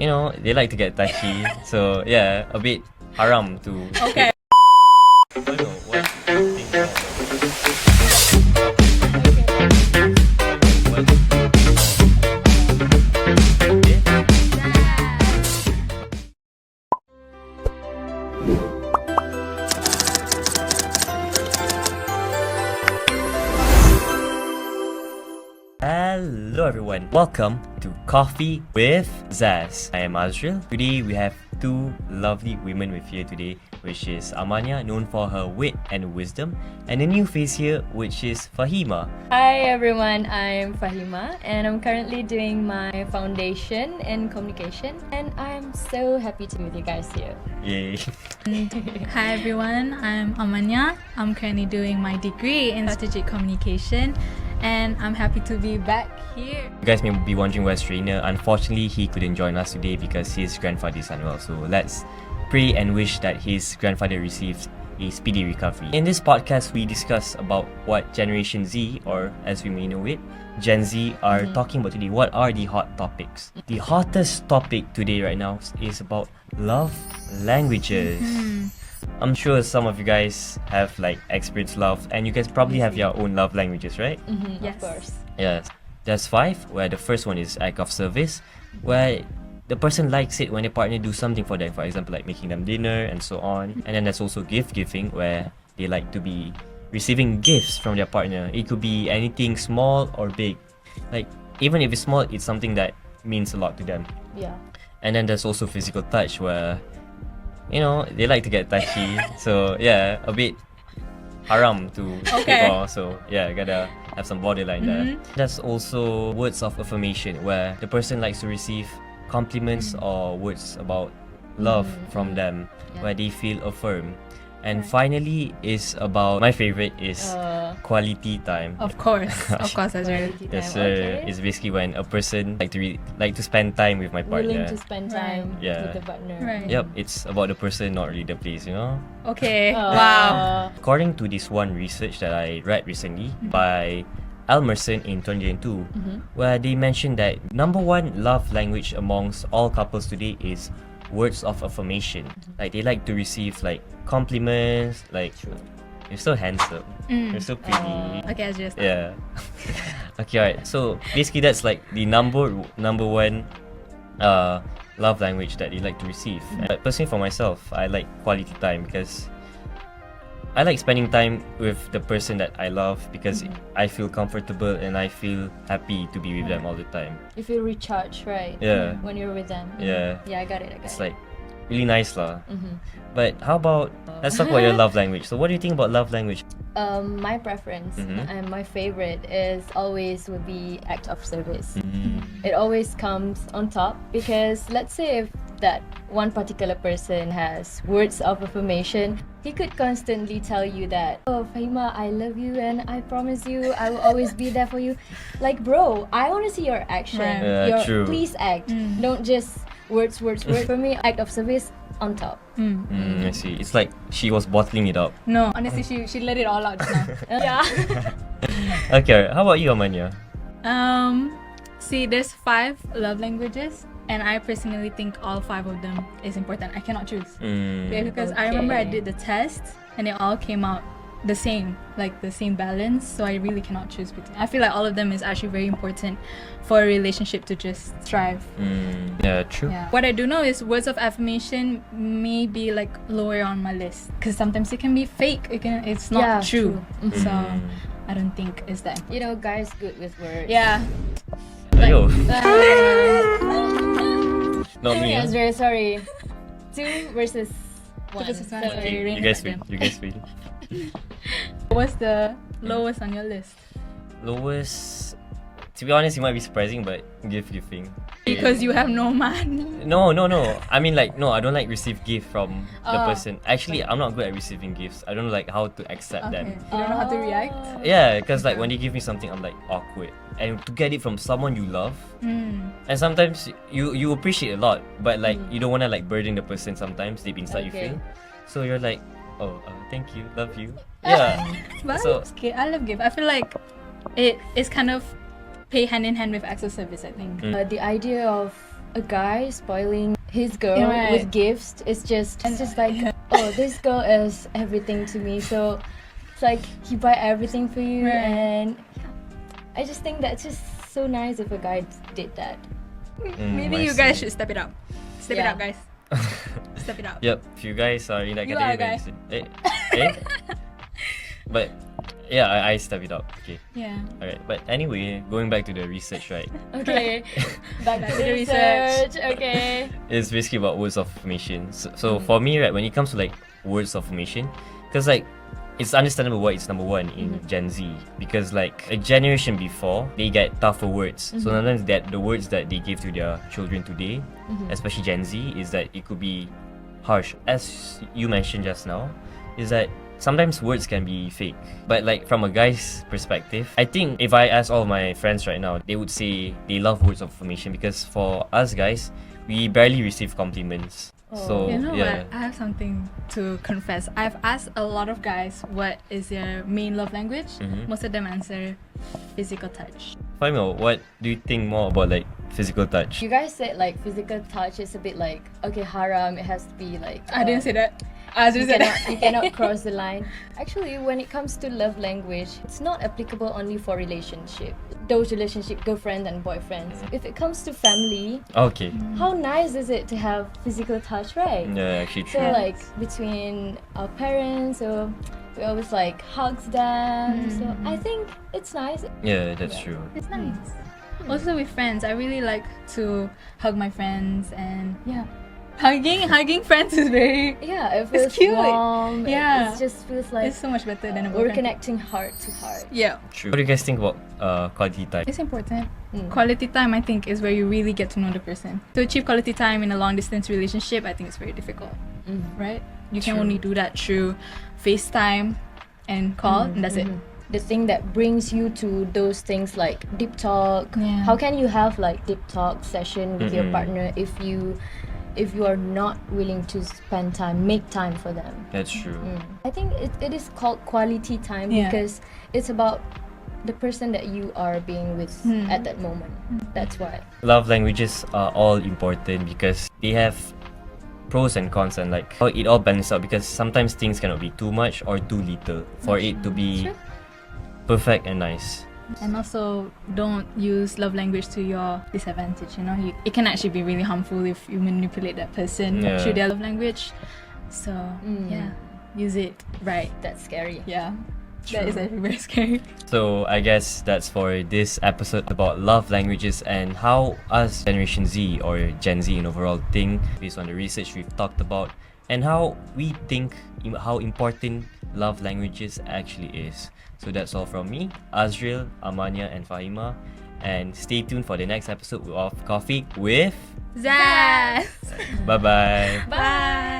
they like to get touchy. So yeah, a bit haram to. Okay. I don't know what do you think about Hello everyone, welcome to Coffee with Zass. I am Azril. Today we have two lovely women with here today, which is Amanya, known for her wit and wisdom, and a new face here, which is Fahima. Hi everyone, I'm Fahima and I'm currently doing my foundation in communication and I'm so happy to be with you guys here. Yay. Hi everyone, I'm Amanya. I'm currently doing my degree in strategic communication and I'm happy to be back here. You guys may be wondering where's Trainer. Unfortunately, he couldn't join us today because his grandfather is unwell. So let's pray and wish that his grandfather receives a speedy recovery. In this podcast, we discuss about what Generation Z, or as we may know it, Gen Z, are talking about today. What are the hot topics? The hottest topic today right now is about love languages. I'm sure some of you guys have experienced love, and you guys probably have your own love languages, right? Yes. Of course. Yes. There's 5, where the first one is act of service, where the person likes it when their partner do something for them, for example, like making them dinner and so on. And then there's also gift giving, where they like to be receiving gifts from their partner. It could be anything small or big. Even if it's small, it's something that means a lot to them. Yeah. And then there's also physical touch, where they like to get touchy. So yeah, a bit haram to Okay. So yeah, gotta have some borderline there. There's also words of affirmation, where the person likes to receive compliments or words about love from them, where they feel affirmed. And finally is about, my favorite is quality time. Of course, Azril. Quality Yes time, sir. okay. It's basically when a person like to spend time with my partner. Willing to spend time Yeah. with the partner. Right. Yep, it's about the person, not really the place, Okay. Wow. According to this one research that I read recently by Elmerson in 2002, where they mentioned that number one love language amongst all couples today is words of affirmation. They like to receive compliments, you're so handsome, you're so pretty. Okay, Azril. Yeah. Okay, alright. So basically that's the number one love language that they like to receive. But personally for myself, I like quality time because I like spending time with the person that I love because I feel comfortable and I feel happy to be with them all the time. You feel recharged, right? Yeah. When you're with them. Yeah. Yeah, I got it. It's really nice lah. But how about, let's talk about your love language. So what do you think about love language? My preference and my favorite is always would be act of service. It always comes on top because let's say if that one particular person has words of affirmation, he could constantly tell you that, oh Fahima, I love you and I promise you I will always be there for you. Bro, I want to see your action. Right. Yeah, true. Please act. Don't just words. For me, act of service on top. I see. It's like she was bottling it up. No, honestly, she let it all out just now. Yeah. Okay, how about you, Amanya? See, there's 5 love languages, and I personally think all 5 of them is important. I cannot choose. Because I remember I did the test, and they all came out the same, the same balance. So I really cannot choose between. I feel like all of them is actually very important for a relationship to just thrive. Yeah, true. Yeah. What I do know is words of affirmation may be lower on my list because sometimes it can be fake. It's not Yeah, true. true. So I don't think it's that. Guys good with words. Yeah. Ayo. Not me. Yes, very sorry. 2 versus 1. versus one. Sorry. Okay. You guys win. You guys win. What's the lowest on your list? Lowest, to be honest, it might be surprising, but giving. Because you have no money. No. I mean, no, I don't receive gift from the person. Actually, I'm not good at receiving gifts. I don't know how to accept Okay. them. You don't know how to react? Yeah, because when they give me something, I'm awkward. And to get it from someone you love, and sometimes you appreciate a lot, but you don't want to burden the person sometimes deep inside you Okay. feel. So you're thank you, love you. Yeah. But So- it's okay. I love gift. I feel like it is kind of pay hand in hand with acts of service, I think. The idea of a guy spoiling his girl Right. with gifts, it's just like, oh, this girl is everything to me. So it's like he buy everything for you, Right. and I just think that's just so nice if a guy did that. Maybe I you guys see. should step it up. Step it Yeah. up, guys. Step it up. Yep, if you guys are in that You are a category, guy. eh? But yeah, I step it up. Okay, Yeah. alright. But anyway, going back to the research, right? Okay, back to to the the research. Okay. It's basically about words of affirmation. So for me, right, when it comes to like words of affirmation, because like it's understandable why it's number one in Gen Z, because like a generation before they get tougher words. So sometimes that the words that they give to their children today, especially Gen Z, is that it could be harsh. As you mentioned just now, is that sometimes words can be fake. But like from a guy's perspective, I think if I ask all my friends right now, they would say they love words of affirmation, because for us guys, we barely receive compliments. So You know yeah. what? I have something to confess. I've asked a lot of guys what is their main love language. Most of them answer physical touch. Faimo, what do you think more about like physical touch? You guys said like physical touch is a bit like, okay, haram. It has to be like. I didn't say that. I You just said cannot, that. you cannot cross the line. Actually, when it comes to love language, it's not applicable only for relationship. Those relationship, girlfriends and boyfriends. If it comes to family, Okay. how nice is it to have physical touch, right? Yeah, actually So true. like between our parents, so we always like hugs them. So I think it's nice. Yeah, that's true. It's nice. Also with friends, I really like to hug my friends, and yeah, hugging friends is very. Yeah, it feels cute. warm. Yeah. It just feels like It's so much better than a we're boyfriend. connecting heart to heart. Yeah, True. What do you guys think about quality time? it's important. Quality time, I think, is where you really get to know the person. To achieve quality time in a long distance relationship, I think it's very difficult. Right? You can True. only do that through FaceTime and call, and that's it. The thing that brings you to those things like deep talk. Yeah. How can you have like deep talk session with your partner if you are not willing to spend time, make time for them? That's true. I think it is called quality time Yeah. because it's about the person that you are being with at that moment. That's why. Love languages are all important because they have pros and cons, and like how it all balances out, because sometimes things cannot be too much or too little for it to be Sure. perfect and nice. And also, don't use love language to your disadvantage. You know, it can actually be really harmful if you manipulate that person Yeah. through their love language. So yeah, use it right. That's scary. Yeah, True. that is actually very scary. So I guess that's for this episode about love languages and how us Generation Z or Gen Z in overall think based on the research we've talked about, and how we think how important love languages actually is. So that's all from me, Azriel, Amanya and Fahima, and stay tuned for the next episode of Coffee with Zass! Bye bye. Bye!